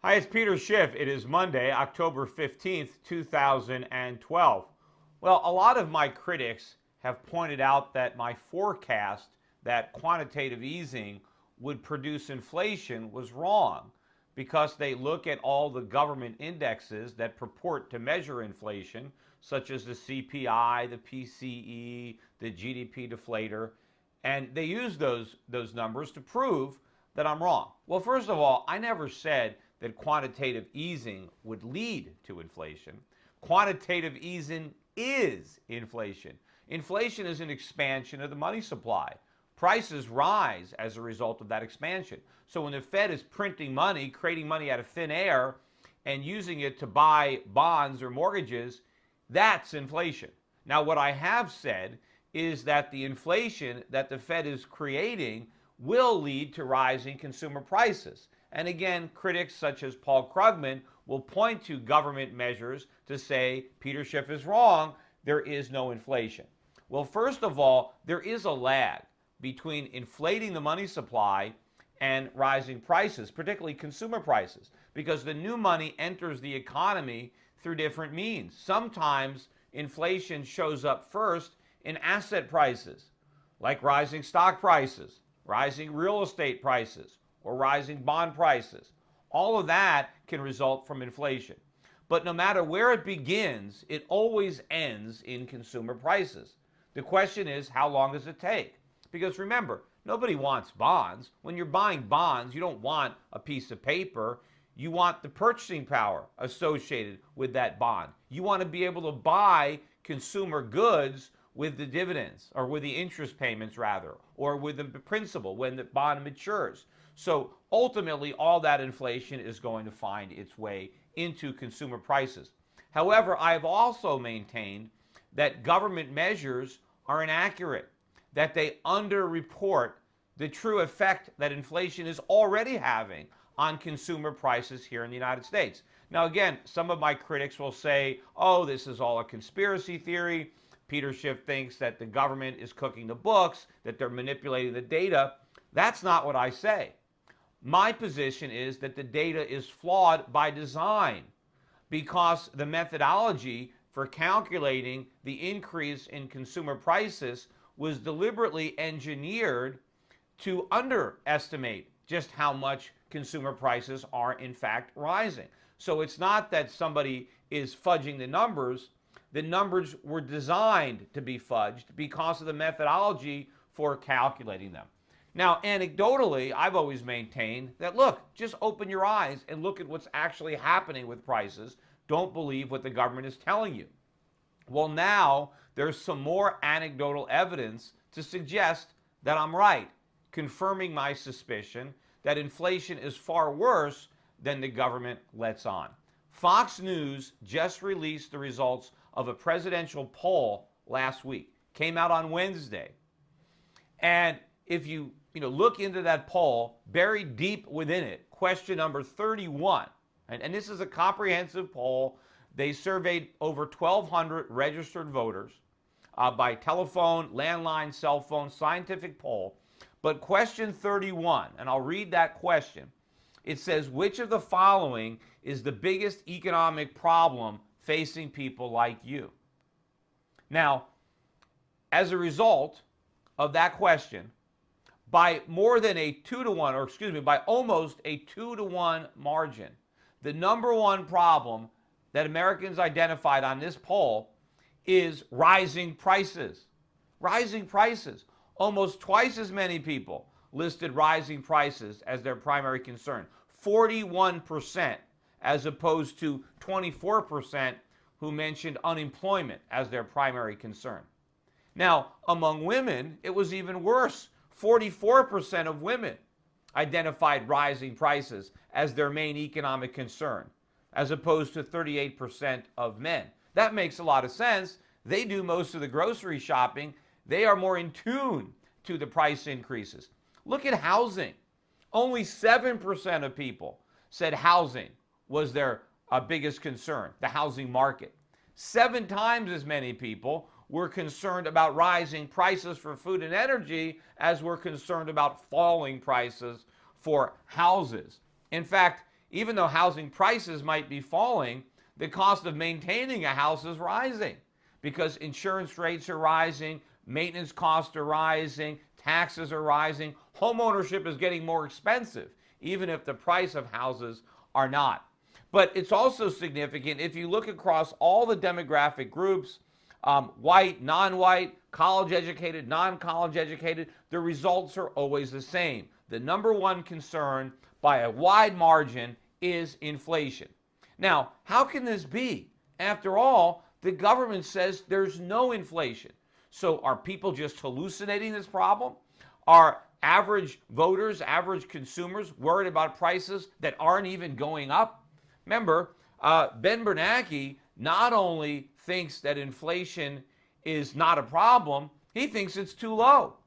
Hi, it's Peter Schiff. It is Monday, October 15th, 2012. Well, a lot of my critics have pointed out that my forecast that quantitative easing would produce inflation was wrong because they look at all the government indexes that purport to measure inflation, such as the CPI, the PCE, the GDP deflator, and they use those numbers to prove that I'm wrong. Well, first of all, I never said that quantitative easing would lead to inflation. Quantitative easing is inflation. Inflation is an expansion of the money supply. Prices rise as a result of that expansion. So when the Fed is printing money, creating money out of thin air, and using it to buy bonds or mortgages, that's inflation. Now, what I have said is that the inflation that the Fed is creating will lead to rising consumer prices. And again, critics such as Paul Krugman will point to government measures to say Peter Schiff is wrong, there is no inflation. Well, first of all, there is a lag between inflating the money supply and rising prices, particularly consumer prices, because the new money enters the economy through different means. Sometimes inflation shows up first in asset prices, like rising stock prices, rising real estate prices, or rising bond prices. All of that can result from inflation. But no matter where it begins, it always ends in consumer prices. The question is, how long does it take? Because remember, nobody wants bonds. When you're buying bonds, you don't want a piece of paper. You want the purchasing power associated with that bond. You want to be able to buy consumer goods with the dividends, or with the interest payments rather, or with the principal when the bond matures. So ultimately, all that inflation is going to find its way into consumer prices. However, I've also maintained that government measures are inaccurate, that they underreport the true effect that inflation is already having on consumer prices here in the United States. Now, again, some of my critics will say, oh, this is all a conspiracy theory. Peter Schiff thinks that the government is cooking the books, that they're manipulating the data. That's not what I say. My position is that the data is flawed by design because the methodology for calculating the increase in consumer prices was deliberately engineered to underestimate just how much consumer prices are in fact rising. So it's not that somebody is fudging the numbers. The numbers were designed to be fudged because of the methodology for calculating them. Now, anecdotally, I've always maintained that, look, just open your eyes and look at what's actually happening with prices. Don't believe what the government is telling you. Well, now there's some more anecdotal evidence to suggest that I'm right, confirming my suspicion that inflation is far worse than the government lets on. Fox News just released the results of a presidential poll last week. Came out on Wednesday. And if you look into that poll, buried deep within it, question number 31, and this is a comprehensive poll. They surveyed over 1,200 registered voters by telephone, landline, cell phone, scientific poll. But question 31, and I'll read that question. It says, which of the following is the biggest economic problem facing people like you? Now, as a result of that question, by more than a 2-to-1, or excuse me, by almost a 2-to-1 margin, the number one problem that Americans identified on this poll is rising prices. Rising prices. Almost twice as many people listed rising prices as their primary concern. 41% as opposed to 24% who mentioned unemployment as their primary concern. Now, among women, it was even worse. 44% of women identified rising prices as their main economic concern, as opposed to 38% of men. That makes a lot of sense. They do most of the grocery shopping. They are more in tune to the price increases. Look at housing. Only 7% of people said housing was their biggest concern, the housing market. 7 times as many people were concerned about rising prices for food and energy as were concerned about falling prices for houses. In fact, even though housing prices might be falling, the cost of maintaining a house is rising because insurance rates are rising, maintenance costs are rising, taxes are rising, home ownership is getting more expensive, even if the price of houses are not. But it's also significant if you look across all the demographic groups, white, non-white, college educated, non-college educated, the results are always the same. The number one concern by a wide margin is inflation. Now, how can this be? After all, the government says there's no inflation. So are people just hallucinating this problem? Are average voters, average consumers worried about prices that aren't even going up? Remember, Ben Bernanke not only thinks that inflation is not a problem, he thinks it's too low.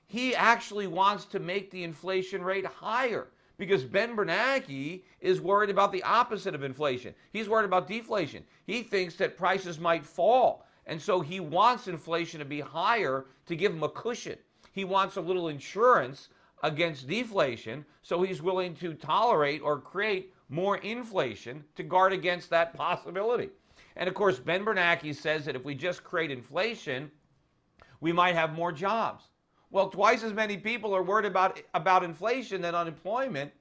He actually wants to make the inflation rate higher because Ben Bernanke is worried about the opposite of inflation. He's worried about deflation. He thinks that prices might fall, and so he wants inflation to be higher to give him a cushion. He wants a little insurance against deflation, so he's willing to tolerate or create more inflation to guard against that possibility. And of course, Ben Bernanke says that if we just create inflation, we might have more jobs. Well, twice as many people are worried about inflation than unemployment.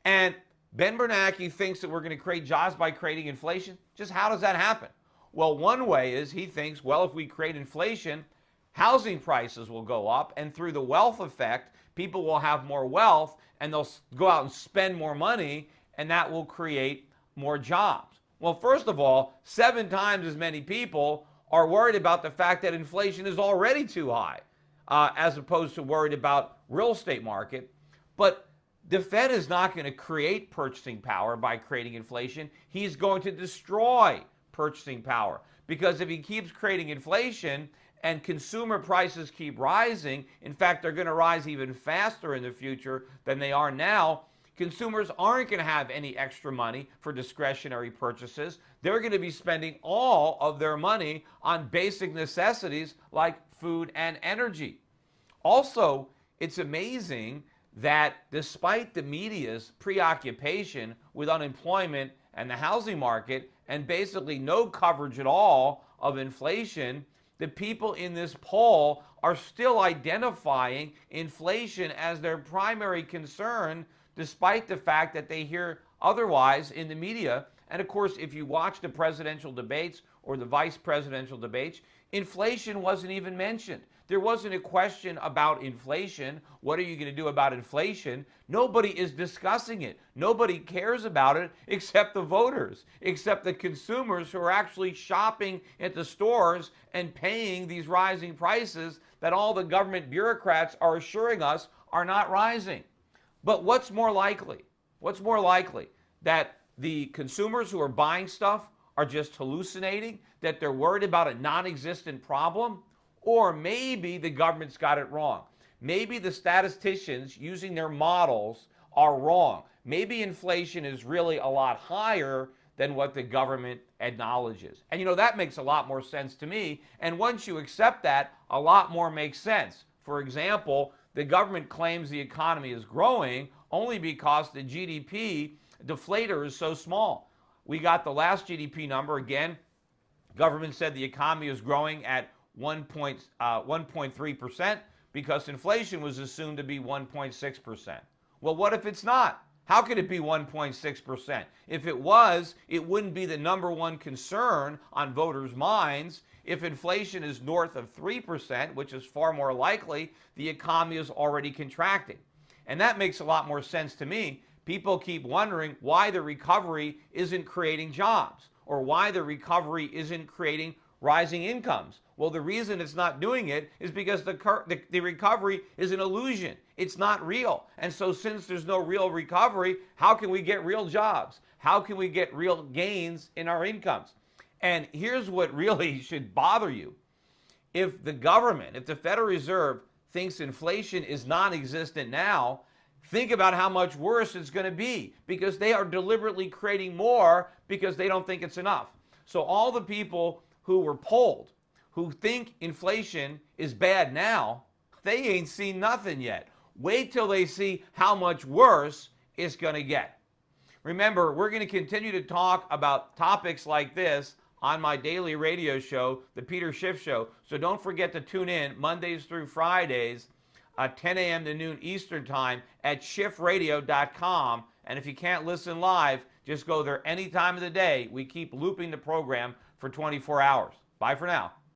And Ben Bernanke thinks that we're going to create jobs by creating inflation. Just how does that happen? Well, one way is he thinks, well, if we create inflation, housing prices will go up. And through the wealth effect, people will have more wealth and they'll go out and spend more money. And that will create more jobs. Well, first of all, 7 times as many people are worried about the fact that inflation is already too high, as opposed to worried about real estate market. But the Fed is not going to create purchasing power by creating inflation. He's going to destroy purchasing power. Because if he keeps creating inflation and consumer prices keep rising, in fact, they're going to rise even faster in the future than they are now, consumers aren't going to have any extra money for discretionary purchases. They're going to be spending all of their money on basic necessities like food and energy. Also, it's amazing that despite the media's preoccupation with unemployment and the housing market and basically no coverage at all of inflation, the people in this poll are still identifying inflation as their primary concern, despite the fact that they hear otherwise in the media. And of course, if you watch the presidential debates or the vice presidential debates, inflation wasn't even mentioned. There wasn't a question about inflation. What are you going to do about inflation? Nobody is discussing it. Nobody cares about it except the voters, except the consumers who are actually shopping at the stores and paying these rising prices that all the government bureaucrats are assuring us are not rising. But what's more likely? What's more likely? That the consumers who are buying stuff are just hallucinating, that they're worried about a non-existent problem? Or maybe the government's got it wrong. Maybe the statisticians using their models are wrong. Maybe inflation is really a lot higher than what the government acknowledges. And that makes a lot more sense to me. And once you accept that, a lot more makes sense. For example, the government claims the economy is growing only because the GDP deflator is so small. We got the last GDP number again. Government said the economy is growing at 1.3% because inflation was assumed to be 1.6%. Well, what if it's not? How could it be 1.6%? If it was, it wouldn't be the number one concern on voters' minds. If inflation is north of 3%, which is far more likely, the economy is already contracting. And that makes a lot more sense to me. People keep wondering why the recovery isn't creating jobs or why the recovery isn't creating rising incomes. Well, the reason it's not doing it is because the recovery is an illusion. It's not real. And so since there's no real recovery, how can we get real jobs? How can we get real gains in our incomes? And here's what really should bother you. If the government, if the Federal Reserve thinks inflation is non-existent now, think about how much worse it's going to be, because they are deliberately creating more because they don't think it's enough. So all the people who were polled, who think inflation is bad now, they ain't seen nothing yet. Wait till they see how much worse it's going to get. Remember, we're going to continue to talk about topics like this on my daily radio show, The Peter Schiff Show. So don't forget to tune in Mondays through Fridays, 10 a.m. to noon Eastern Time at schiffradio.com. And if you can't listen live, just go there any time of the day. We keep looping the program for 24 hours. Bye for now.